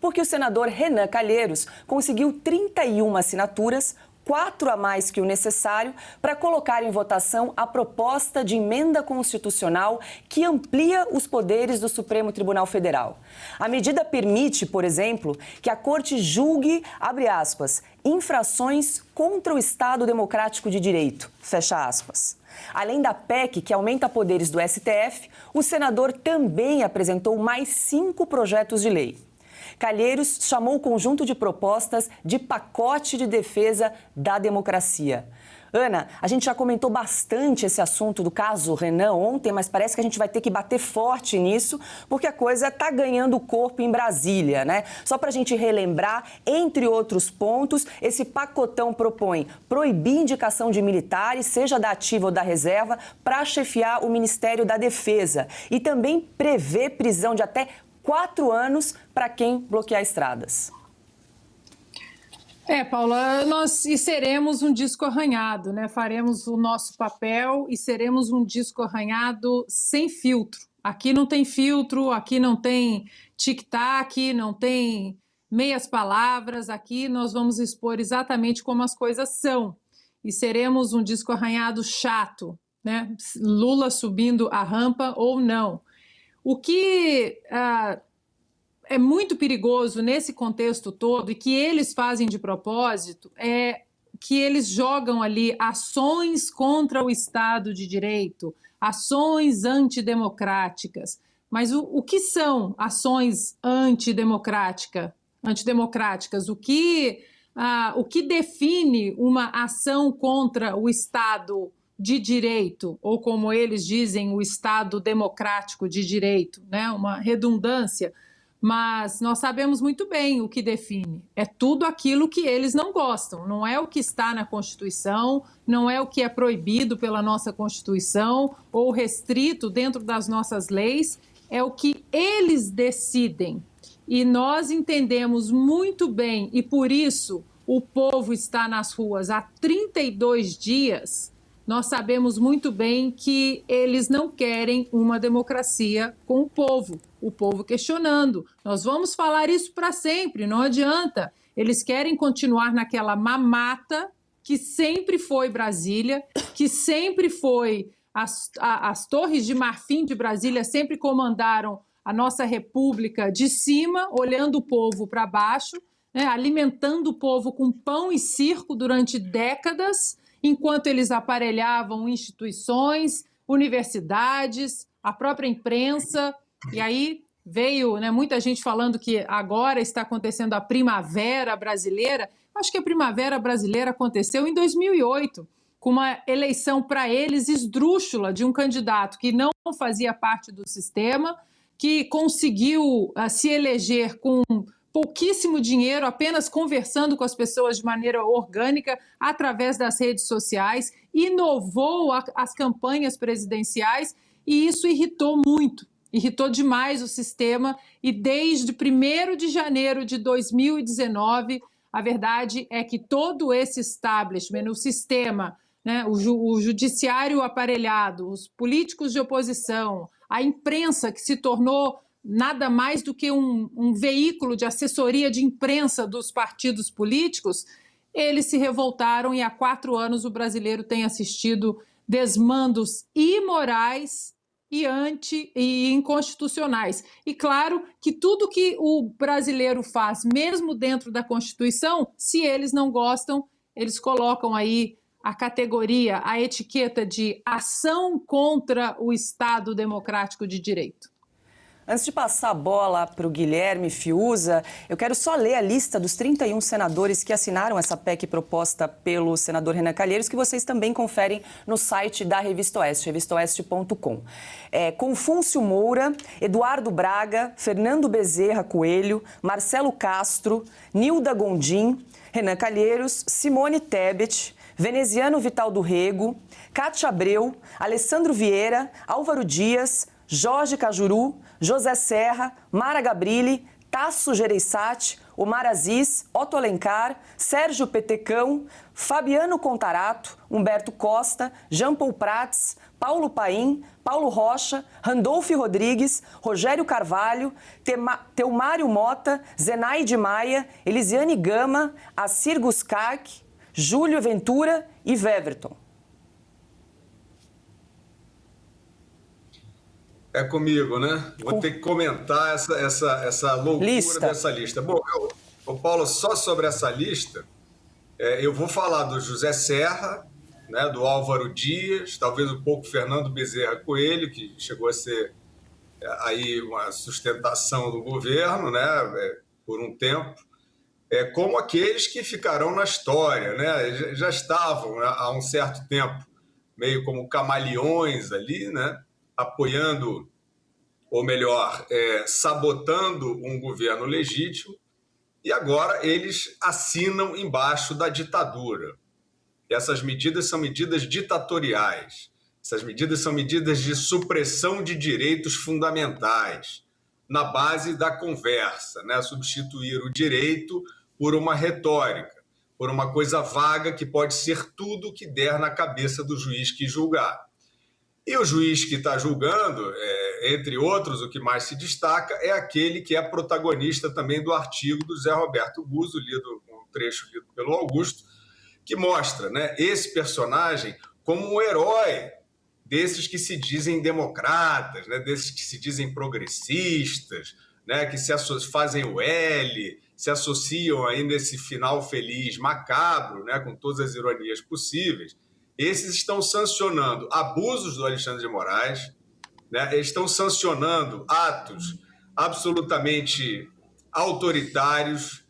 porque o senador Renan Calheiros conseguiu 31 assinaturas, 4 a mais que o necessário, para colocar em votação a proposta de emenda constitucional que amplia os poderes do Supremo Tribunal Federal. A medida permite, por exemplo, que a Corte julgue, abre aspas, infrações contra o Estado Democrático de Direito, fecha aspas. Além da PEC, que aumenta poderes do STF, o senador também apresentou mais 5 projetos de lei. Calheiros chamou o conjunto de propostas de pacote de defesa da democracia. Ana, a gente já comentou bastante esse assunto do caso Renan ontem, mas parece que a gente vai ter que bater forte nisso, porque a coisa está ganhando corpo em Brasília, né? Só para a gente relembrar, entre outros pontos, esse pacotão propõe proibir indicação de militares, seja da ativa ou da reserva, para chefiar o Ministério da Defesa e também prevê prisão de até 4 anos para quem bloquear estradas. Paula, nós seremos um disco arranhado, né? Faremos o nosso papel e seremos um disco arranhado sem filtro. Aqui não tem filtro, aqui não tem tic-tac, não tem meias palavras, aqui nós vamos expor exatamente como as coisas são. E seremos um disco arranhado chato, né? Lula subindo a rampa ou não. O que é muito perigoso nesse contexto todo e que eles fazem de propósito é que eles jogam ali ações contra o Estado de Direito, ações antidemocráticas. Mas o que são ações antidemocráticas? O que define uma ação contra o Estado de Direito, ou como eles dizem, o Estado democrático de direito, né? Uma redundância. Mas nós sabemos muito bem o que define. É tudo aquilo que eles não gostam. Não é o que está na Constituição, não é o que é proibido pela nossa Constituição ou restrito dentro das nossas leis. É o que eles decidem. E nós entendemos muito bem, e por isso o povo está nas ruas há 32 dias. Nós sabemos muito bem que eles não querem uma democracia com o povo questionando. Nós vamos falar isso para sempre, não adianta. Eles querem continuar naquela mamata que sempre foi Brasília, que sempre foi as torres de marfim de Brasília, sempre comandaram a nossa república de cima, olhando o povo para baixo, né, alimentando o povo com pão e circo durante décadas, enquanto eles aparelhavam instituições, universidades, a própria imprensa. E aí veio, né, muita gente falando que agora está acontecendo a primavera brasileira. Acho que a primavera brasileira aconteceu em 2008, com uma eleição para eles esdrúxula de um candidato que não fazia parte do sistema, que conseguiu se eleger com pouquíssimo dinheiro, apenas conversando com as pessoas de maneira orgânica através das redes sociais, inovou as campanhas presidenciais e isso irritou muito, irritou demais o sistema. E desde 1º de janeiro de 2019, a verdade é que todo esse establishment, o sistema, né, o judiciário aparelhado, os políticos de oposição, a imprensa que se tornou nada mais do que um veículo de assessoria de imprensa dos partidos políticos, eles se revoltaram e há 4 anos o brasileiro tem assistido desmandos imorais e inconstitucionais. E claro que tudo que o brasileiro faz, mesmo dentro da Constituição, se eles não gostam, eles colocam aí a categoria, a etiqueta de ação contra o Estado Democrático de Direito. Antes de passar a bola para o Guilherme Fiuza, eu quero só ler a lista dos 31 senadores que assinaram essa PEC proposta pelo senador Renan Calheiros, que vocês também conferem no site da Revista Oeste, revistaoeste.com. Confúcio Moura, Eduardo Braga, Fernando Bezerra Coelho, Marcelo Castro, Nilda Gondim, Renan Calheiros, Simone Tebet, Veneziano Vital do Rego, Cátia Abreu, Alessandro Vieira, Álvaro Dias, Jorge Cajuru, José Serra, Mara Gabrilli, Tasso Gereissati, Omar Aziz, Otto Alencar, Sérgio Petecão, Fabiano Contarato, Humberto Costa, Jean Paul Prats, Paulo Paim, Paulo Rocha, Randolfo Rodrigues, Rogério Carvalho, Teumário Mota, Zenaide Maia, Elisiane Gama, Assir Guscak, Júlio Ventura e Weverton. É comigo, né? Vou ter que comentar essa loucura dessa lista. Bom, Paulo, só sobre essa lista, eu vou falar do José Serra, né, do Álvaro Dias, talvez um pouco Fernando Bezerra Coelho, que chegou a ser aí uma sustentação do governo, né, por um tempo, como aqueles que ficarão na história, né? Já estavam, né, há um certo tempo meio como camaleões ali, né, apoiando, ou melhor, sabotando um governo legítimo, e agora eles assinam embaixo da ditadura. E essas medidas são medidas ditatoriais, essas medidas são medidas de supressão de direitos fundamentais, na base da conversa, né? Substituir o direito por uma retórica, por uma coisa vaga que pode ser tudo que der na cabeça do juiz que julgar. E o juiz que está julgando, entre outros, o que mais se destaca é aquele que é protagonista também do artigo do Zé Roberto Guzzo, um trecho lido pelo Augusto, que mostra, né, esse personagem como um herói desses que se dizem democratas, né, desses que se dizem progressistas, né, que fazem o L, se associam aí nesse final feliz, macabro, né, com todas as ironias possíveis. Esses estão sancionando abusos do Alexandre de Moraes, né? Eles estão sancionando atos absolutamente autoritários,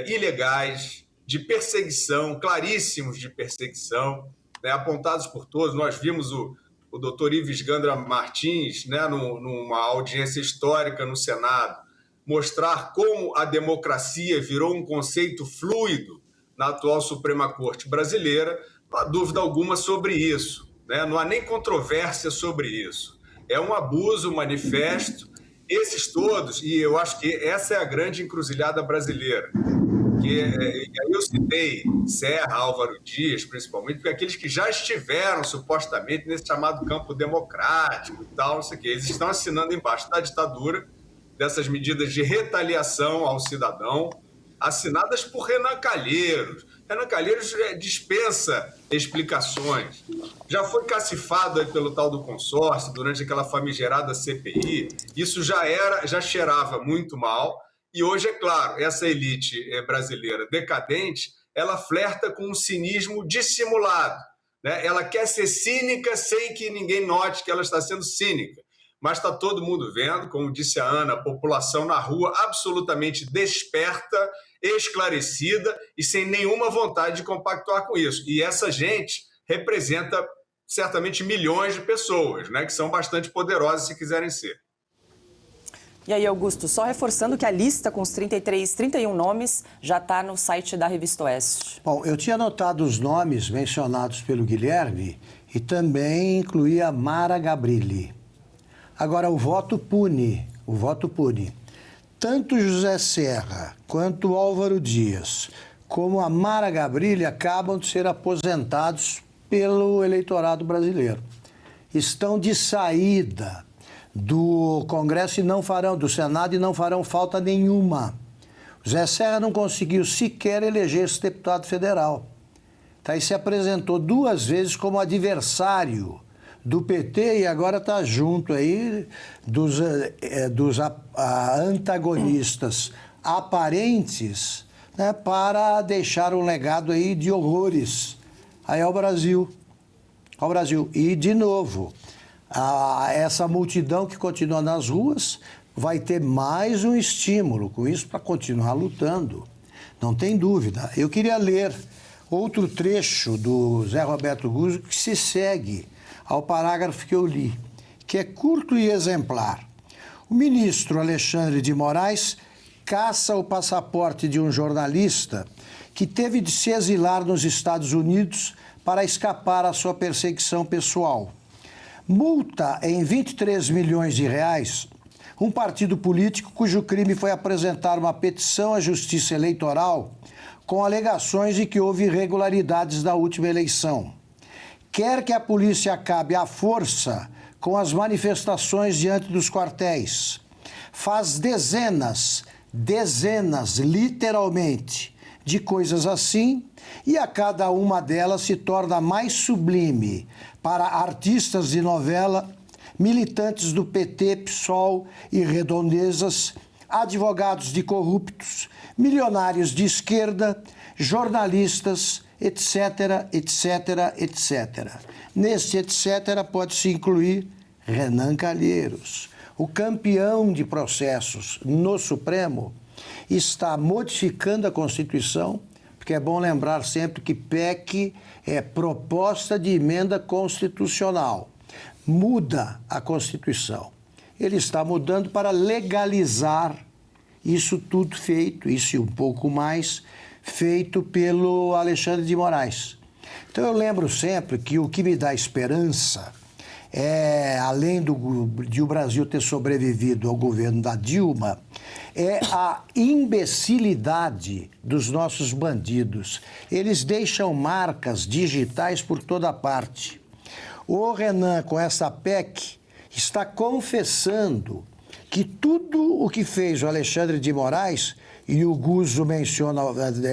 ilegais, de perseguição, claríssimos de perseguição, né? Apontados por todos. Nós vimos o doutor Ives Gandra Martins, né, numa audiência histórica no Senado, mostrar como a democracia virou um conceito fluido na atual Suprema Corte brasileira. Não há dúvida alguma sobre isso, né? Não há nem controvérsia sobre isso. É um abuso manifesto. Esses todos, e eu acho que essa é a grande encruzilhada brasileira, que aí eu citei Serra, Álvaro Dias, principalmente, porque aqueles que já estiveram supostamente nesse chamado campo democrático e tal, não sei o quê, eles estão assinando embaixo da ditadura dessas medidas de retaliação ao cidadão, assinadas por Renan Calheiros. Renan Calheiros dispensa explicações. Já foi cacifado aí pelo tal do consórcio durante aquela famigerada CPI. Isso já cheirava muito mal. E hoje, é claro, essa elite brasileira decadente, ela flerta com um cinismo dissimulado, né? Ela quer ser cínica sem que ninguém note que ela está sendo cínica. Mas está todo mundo vendo, como disse a Ana, a população na rua absolutamente desperta, esclarecida e sem nenhuma vontade de compactuar com isso. E essa gente representa certamente milhões de pessoas, né, que são bastante poderosas se quiserem ser. E aí, Augusto, só reforçando que a lista com os 31 nomes já está no site da Revista Oeste. Bom, eu tinha anotado os nomes mencionados pelo Guilherme e também incluía Mara Gabrilli. Agora, o voto pune. Tanto José Serra quanto Álvaro Dias, como a Mara Gabrilli, acabam de ser aposentados pelo eleitorado brasileiro. Estão de saída do Congresso do Senado e não farão falta nenhuma. O José Serra não conseguiu sequer eleger-se deputado federal. Tá, e se apresentou 2 vezes como adversário do PT e agora está junto aí dos antagonistas aparentes, né, para deixar um legado aí de horrores aí ao Brasil. E, de novo, essa multidão que continua nas ruas vai ter mais um estímulo com isso para continuar lutando. Não tem dúvida. Eu queria ler outro trecho do Zé Roberto Guzzo que se segue ao parágrafo que eu li, que é curto e exemplar. O ministro Alexandre de Moraes caça o passaporte de um jornalista que teve de se exilar nos Estados Unidos para escapar à sua perseguição pessoal. Multa em 23 milhões de reais um partido político cujo crime foi apresentar uma petição à Justiça Eleitoral com alegações de que houve irregularidades na última eleição. Quer que a polícia acabe à força com as manifestações diante dos quartéis. Faz dezenas, literalmente, de coisas assim, e a cada uma delas se torna mais sublime para artistas de novela, militantes do PT, PSOL e redondezas, advogados de corruptos, milionários de esquerda, jornalistas, etc, etc, etc. Neste etc pode-se incluir Renan Calheiros. O campeão de processos no Supremo está modificando a Constituição, porque é bom lembrar sempre que PEC é proposta de emenda constitucional. Muda a Constituição. Ele está mudando para legalizar isso tudo feito, isso e um pouco mais, feito pelo Alexandre de Moraes. Então eu lembro sempre que o que me dá esperança é, além de o Brasil ter sobrevivido ao governo da Dilma, é a imbecilidade dos nossos bandidos. Eles deixam marcas digitais por toda parte. O Renan, com essa PEC, está confessando que tudo o que fez o Alexandre de Moraes, e o Guzzo menciona,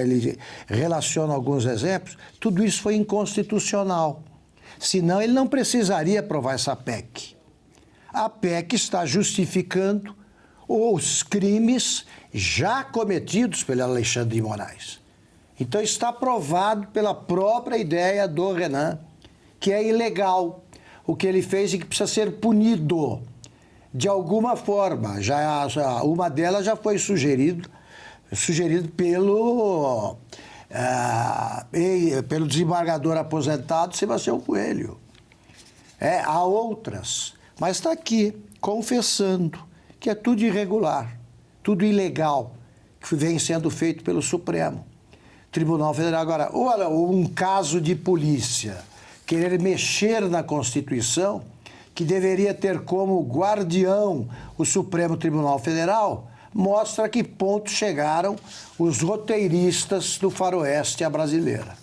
ele relaciona alguns exemplos, tudo isso foi inconstitucional. Senão ele não precisaria aprovar essa PEC. A PEC está justificando os crimes já cometidos pelo Alexandre de Moraes. Então está provado pela própria ideia do Renan que é ilegal o que ele fez e que precisa ser punido de alguma forma. Uma delas já foi sugerido pelo desembargador aposentado Sebastião Coelho. Há outras, mas está aqui confessando que é tudo irregular, tudo ilegal, que vem sendo feito pelo Supremo Tribunal Federal. Agora, olha, um caso de polícia querer mexer na Constituição, que deveria ter como guardião o Supremo Tribunal Federal, mostra a que ponto chegaram os roteiristas do faroeste à brasileira.